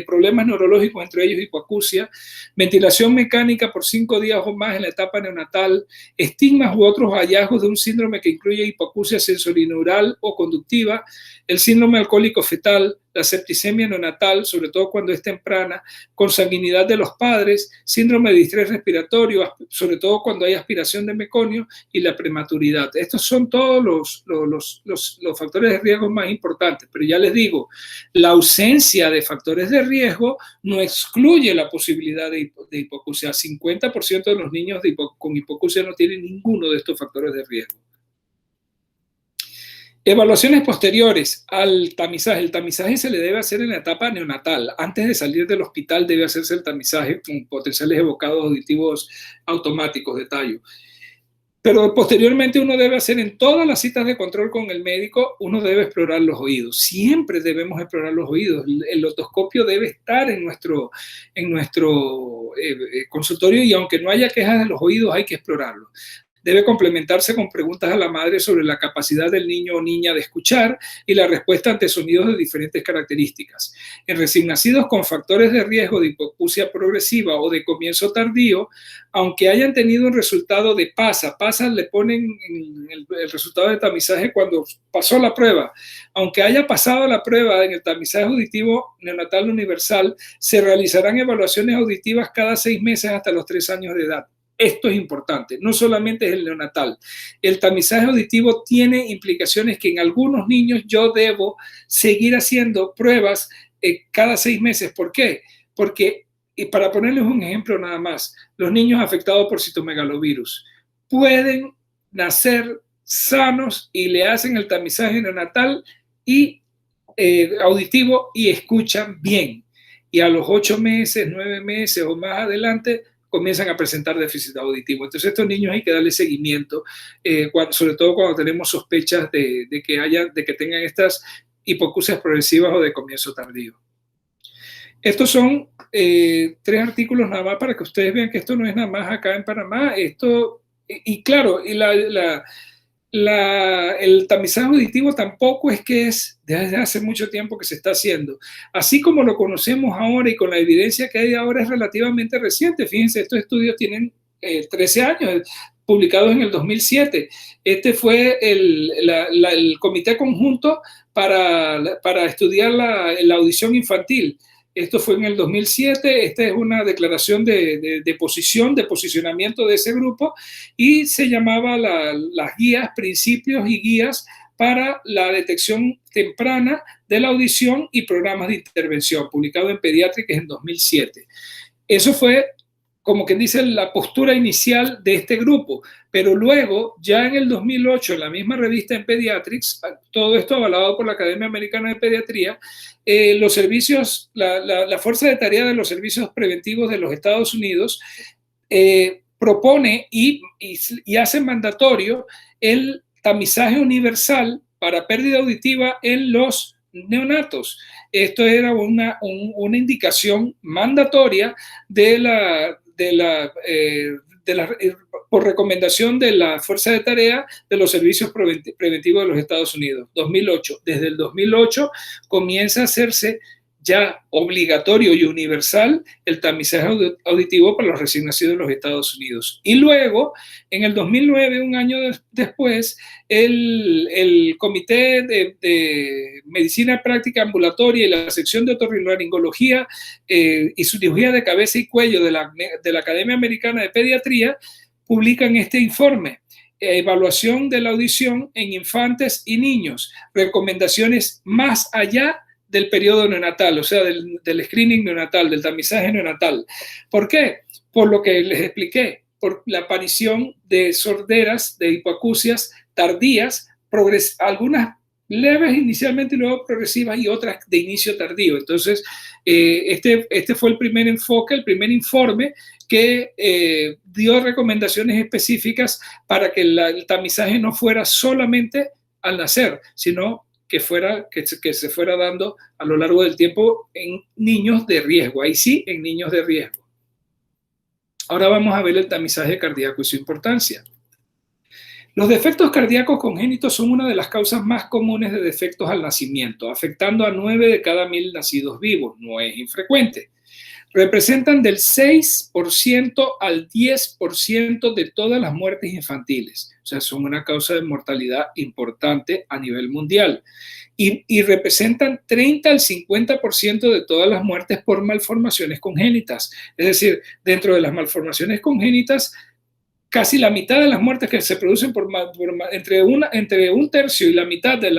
problemas neurológicos, entre ellos hipoacusia. Ventilación mecánica por 5 días o más en la etapa neonatal, estigmas u otros hallazgos de un síndrome que incluye hipoacusia sensorineural o conductiva, el síndrome alcohólico fetal, la septicemia neonatal, sobre todo cuando es temprana, consanguinidad de los padres, síndrome de distrés respiratorio, sobre todo cuando hay aspiración de meconio, y la prematuridad. Estos son todos los factores de riesgo más importantes, pero ya les digo, la ausencia de factores de riesgo no excluye la posibilidad de hipoacusia. 50% de los niños con hipoacusia no tienen ninguno de estos factores de riesgo. Evaluaciones posteriores al tamizaje. El tamizaje se le debe hacer en la etapa neonatal. Antes de salir del hospital debe hacerse el tamizaje con potenciales evocados auditivos automáticos de tallo. Pero posteriormente uno debe hacer en todas las citas de control con el médico, uno debe explorar los oídos. Siempre debemos explorar los oídos. El otoscopio debe estar en nuestro consultorio, y aunque no haya quejas de los oídos, hay que explorarlo. Debe complementarse con preguntas a la madre sobre la capacidad del niño o niña de escuchar y la respuesta ante sonidos de diferentes características. En recién nacidos con factores de riesgo de hipoacusia progresiva o de comienzo tardío, aunque hayan tenido un resultado de PASA le ponen el resultado de tamizaje cuando pasó la prueba, aunque haya pasado la prueba en el tamizaje auditivo neonatal universal, se realizarán evaluaciones auditivas cada 6 meses hasta los 3 años de edad. Esto es importante, no solamente es el neonatal. El tamizaje auditivo tiene implicaciones que en algunos niños yo debo seguir haciendo pruebas cada 6 meses. ¿Por qué? Porque y para ponerles un ejemplo nada más, los niños afectados por citomegalovirus pueden nacer sanos y le hacen el tamizaje neonatal y auditivo y escuchan bien. Y a los 8 meses, 9 meses o más adelante comienzan a presentar déficit auditivo. Entonces a estos niños hay que darle seguimiento, sobre todo cuando tenemos sospechas de que tengan estas hipoacusias progresivas o de comienzo tardío. Estos son 3 artículos nada más para que ustedes vean que esto no es nada más acá en Panamá. Y claro, el tamizaje auditivo tampoco es que es desde hace mucho tiempo que se está haciendo. Así como lo conocemos ahora y con la evidencia que hay ahora es relativamente reciente. Fíjense, estos estudios tienen 13 años, publicados en el 2007. Este fue el comité conjunto para estudiar la audición infantil. Esto fue en el 2007, esta es una declaración de posicionamiento de ese grupo y se llamaba las guías, principios y guías para la detección temprana de la audición y programas de intervención, publicado en Pediatrics en 2007. Eso fue, como quien dice, la postura inicial de este grupo, pero luego, ya en el 2008, en la misma revista en Pediatrics, todo esto avalado por la Academia Americana de Pediatría, los servicios, la Fuerza de Tarea de los Servicios Preventivos de los Estados Unidos propone y hace mandatorio el tamizaje universal para pérdida auditiva en los neonatos. Esto era una indicación mandatoria por recomendación de la Fuerza de Tarea de los Servicios Preventivos de los Estados Unidos, 2008. Desde el 2008 comienza a hacerse ya obligatorio y universal el tamizaje auditivo para los recién nacidos en los Estados Unidos. Y luego, en el 2009, un año después, el Comité de Medicina Práctica Ambulatoria y la sección de otorrinolaringología y cirugía de cabeza y cuello de la Academia Americana de Pediatría publican este informe. Evaluación de la audición en infantes y niños. Recomendaciones más allá del periodo neonatal, o sea, del screening neonatal, del tamizaje neonatal. ¿Por qué? Por lo que les expliqué, por la aparición de sorderas, de hipoacusias tardías, algunas leves inicialmente y luego progresivas y otras de inicio tardío. Entonces, este fue el primer enfoque, el primer informe que dio recomendaciones específicas para que el tamizaje no fuera solamente al nacer, sino que se fuera dando a lo largo del tiempo en niños de riesgo. Ahí sí, en niños de riesgo. Ahora vamos a ver el tamizaje cardíaco y su importancia. Los defectos cardíacos congénitos son una de las causas más comunes de defectos al nacimiento, afectando a 9 de cada 1000 nacidos vivos. No es infrecuente. Representan del 6% al 10% de todas las muertes infantiles. O sea, son una causa de mortalidad importante a nivel mundial. Y representan 30 al 50% de todas las muertes por malformaciones congénitas. Es decir, dentro de las malformaciones congénitas, casi la mitad de las muertes que se producen entre un tercio y la mitad de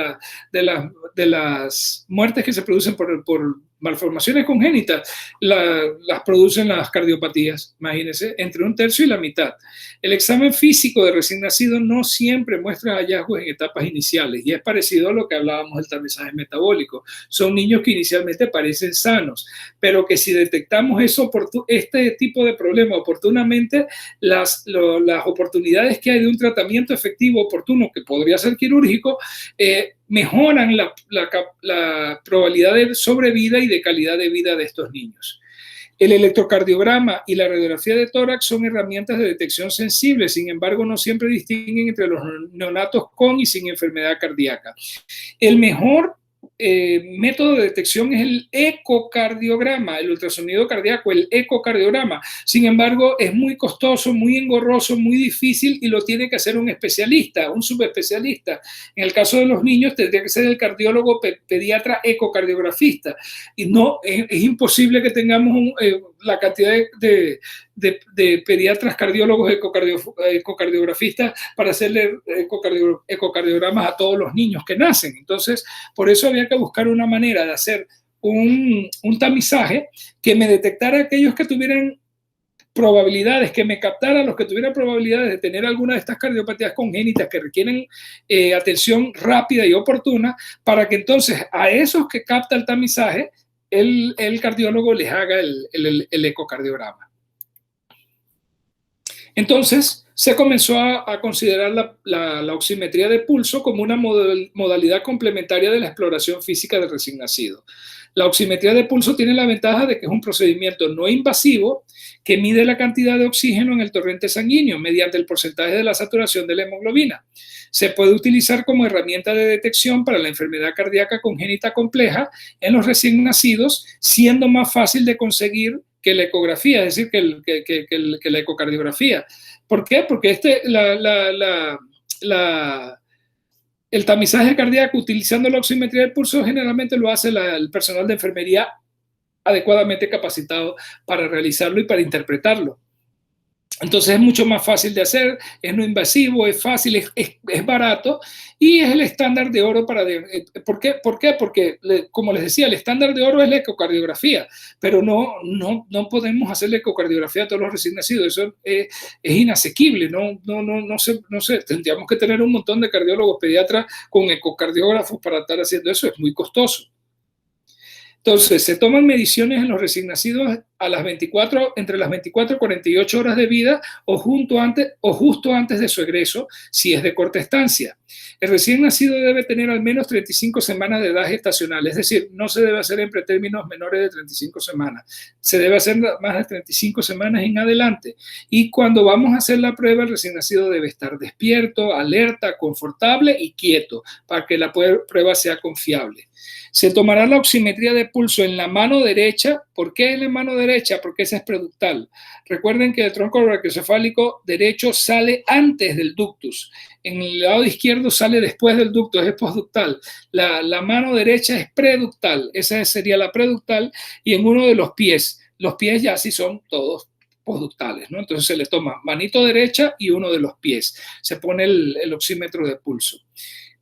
las muertes que se producen por malformaciones congénitas las producen las cardiopatías, imagínense, entre un tercio y la mitad. El examen físico de recién nacido no siempre muestra hallazgos en etapas iniciales y es parecido a lo que hablábamos del tamizaje metabólico. Son niños que inicialmente parecen sanos, pero que si detectamos este tipo de problema oportunamente, las oportunidades que hay de un tratamiento efectivo oportuno, que podría ser quirúrgico, mejoran la probabilidad de sobrevida y de calidad de vida de estos niños. El electrocardiograma y la radiografía de tórax son herramientas de detección sensibles, sin embargo, no siempre distinguen entre los neonatos con y sin enfermedad cardíaca. El mejor método de detección es el ecocardiograma, el ultrasonido cardíaco, el ecocardiograma. Sin embargo, es muy costoso, muy engorroso, muy difícil y lo tiene que hacer un especialista, un subespecialista. En el caso de los niños tendría que ser el cardiólogo pediatra ecocardiografista. Y no, es imposible que tengamos la cantidad de pediatras cardiólogos ecocardiografistas para hacerle ecocardiogramas a todos los niños que nacen. Entonces, por eso había que buscar una manera de hacer un tamizaje que me detectara aquellos que tuvieran probabilidades, que me captara los que tuvieran probabilidades de tener alguna de estas cardiopatías congénitas que requieren atención rápida y oportuna, para que entonces a esos que capta el tamizaje, el cardiólogo les haga el ecocardiograma. Entonces, se comenzó a considerar la oximetría de pulso como una modalidad complementaria de la exploración física del recién nacido. La oximetría de pulso tiene la ventaja de que es un procedimiento no invasivo que mide la cantidad de oxígeno en el torrente sanguíneo mediante el porcentaje de la saturación de la hemoglobina. Se puede utilizar como herramienta de detección para la enfermedad cardíaca congénita compleja en los recién nacidos, siendo más fácil de conseguir que la ecografía, es decir, que la ecocardiografía. ¿Por qué? Porque el tamizaje cardíaco utilizando la oximetría del pulso generalmente lo hace el personal de enfermería adecuadamente capacitado para realizarlo y para interpretarlo. Entonces es mucho más fácil de hacer, es no invasivo, es fácil, es barato y es el estándar de oro para... ¿Por qué? Porque, como les decía, el estándar de oro es la ecocardiografía, pero no podemos hacer la ecocardiografía a todos los recién nacidos, eso es inasequible, no sé, tendríamos que tener un montón de cardiólogos pediatras con ecocardiógrafos para estar haciendo eso, es muy costoso. Entonces, se toman mediciones en los recién nacidos entre las 24 y 48 horas de vida o justo antes de su egreso, si es de corta estancia. El recién nacido debe tener al menos 35 semanas de edad gestacional, es decir, no se debe hacer en pretérminos menores de 35 semanas, se debe hacer más de 35 semanas en adelante. Y cuando vamos a hacer la prueba, el recién nacido debe estar despierto, alerta, confortable y quieto para que la prueba sea confiable. Se tomará la oximetría de pulso en la mano derecha. ¿Por qué en la mano derecha? Porque esa es preductal. Recuerden que el tronco brachiocefálico derecho sale antes del ductus. En el lado izquierdo sale después del ductus, es postductal. La mano derecha es preductal, esa sería la preductal, y en uno de los pies. Los pies ya sí son todos postductales, ¿no? Entonces se le toma manito derecha y uno de los pies. Se pone el oxímetro de pulso.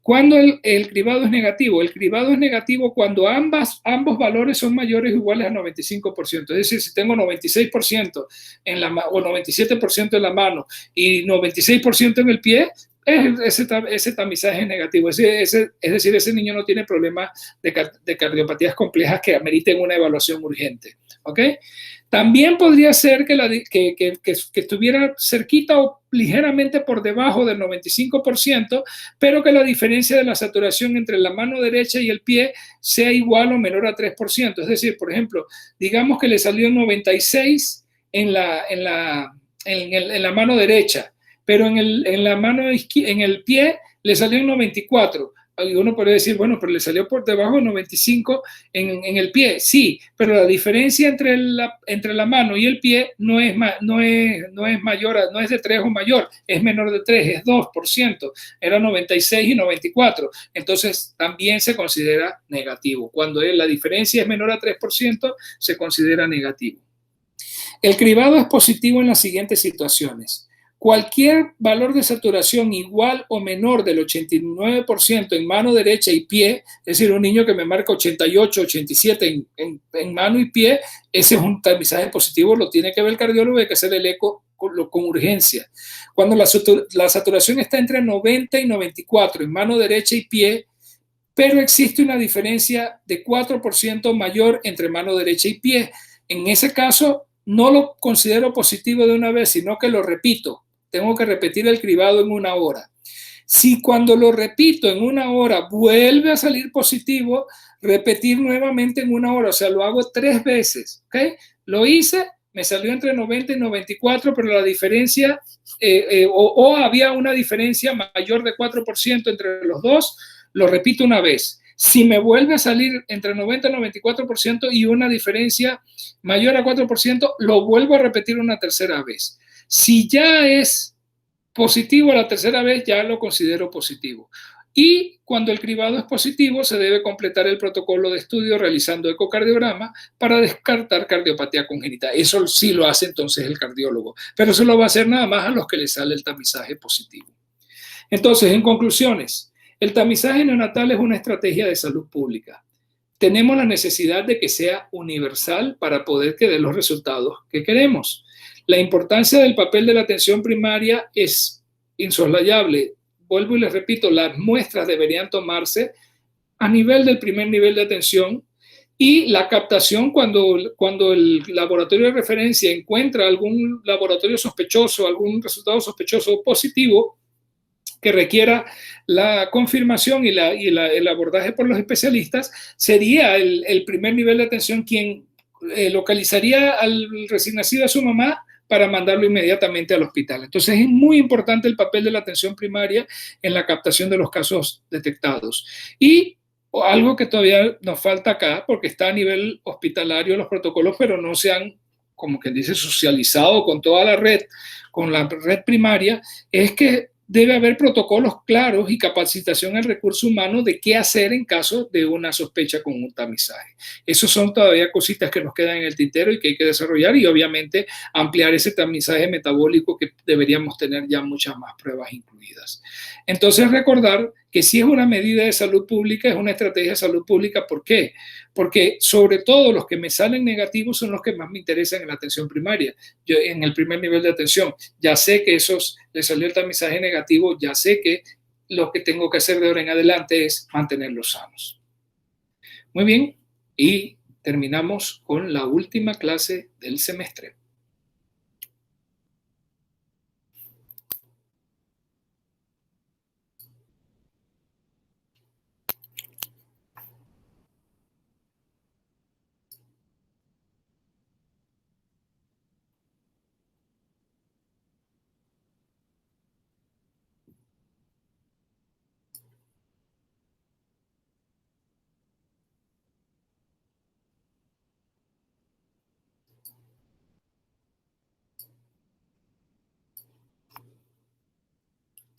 ¿Cuándo el cribado es negativo? El cribado es negativo cuando ambos valores son mayores o iguales a 95%. Es decir, si tengo 96% o 97% en la mano y 96% en el pie, ese tamizaje es negativo. Es decir, ese niño no tiene problemas de cardiopatías complejas que ameriten una evaluación urgente. ¿Ok? También podría ser que estuviera cerquita o ligeramente por debajo del 95%, pero que la diferencia de la saturación entre la mano derecha y el pie sea igual o menor a 3%. Es decir, por ejemplo, digamos que le salió 96 en la mano derecha, pero en el pie le salió en 94. Y uno podría decir, bueno, pero le salió por debajo de 95 en el pie. Sí, pero la diferencia entre la mano y el pie no es mayor, no es de 3 o mayor, es menor de 3, es 2%. Era 96 y 94. Entonces también se considera negativo. Cuando la diferencia es menor a 3%, se considera negativo. El cribado es positivo en las siguientes situaciones. Cualquier valor de saturación igual o menor del 89% en mano derecha y pie, es decir, un niño que me marca 88, 87 en mano y pie, ese es un tamizaje positivo, lo tiene que ver el cardiólogo y hay que hacer el eco con urgencia. Cuando la saturación está entre 90 y 94 en mano derecha y pie, pero existe una diferencia de 4% mayor entre mano derecha y pie, en ese caso no lo considero positivo de una vez, sino que lo repito. Tengo que repetir el cribado en 1 hora. Si cuando lo repito en 1 hora vuelve a salir positivo, repetir nuevamente en 1 hora, o sea, lo hago 3 veces, ¿ok? Lo hice, me salió entre 90 y 94, pero la diferencia, o había una diferencia mayor de 4% entre los dos, lo repito una vez. Si me vuelve a salir entre 90 y 94% y una diferencia mayor a 4%, lo vuelvo a repetir una tercera vez. Si ya es positivo la tercera vez, ya lo considero positivo. Y cuando el cribado es positivo, se debe completar el protocolo de estudio realizando ecocardiograma para descartar cardiopatía congénita. Eso sí lo hace entonces el cardiólogo, pero eso lo va a hacer nada más a los que les sale el tamizaje positivo. Entonces, en conclusiones, el tamizaje neonatal es una estrategia de salud pública. tenemos la necesidad de que sea universal para poder que dé los resultados que queremos. La importancia del papel de la atención primaria es insoslayable. Vuelvo y les repito, las muestras deberían tomarse a nivel del primer nivel de atención, y la captación cuando el laboratorio de referencia encuentra algún laboratorio sospechoso, algún resultado sospechoso o positivo que requiera la confirmación y el abordaje por los especialistas, sería el primer nivel de atención quien localizaría al recién nacido a su mamá para mandarlo inmediatamente al hospital. Entonces es muy importante el papel de la atención primaria en la captación de los casos detectados. Y algo que todavía nos falta acá, porque está a nivel hospitalario los protocolos, pero no se han, como quien dice, socializado con toda la red, con la red primaria, es que debe haber protocolos claros y capacitación en recurso humano de qué hacer en caso de una sospecha con un tamizaje. Esos son todavía cositas que nos quedan en el tintero y que hay que desarrollar, y obviamente ampliar ese tamizaje metabólico, que deberíamos tener ya muchas más pruebas incluidas. Entonces, recordar que si es una medida de salud pública, es una estrategia de salud pública. ¿Por qué? Porque sobre todo los que me salen negativos son los que más me interesan en la atención primaria. Yo, en el primer nivel de atención, ya sé que esos les salió el tamizaje negativo, ya sé que lo que tengo que hacer de ahora en adelante es mantenerlos sanos. Muy bien, y terminamos con la última clase del semestre.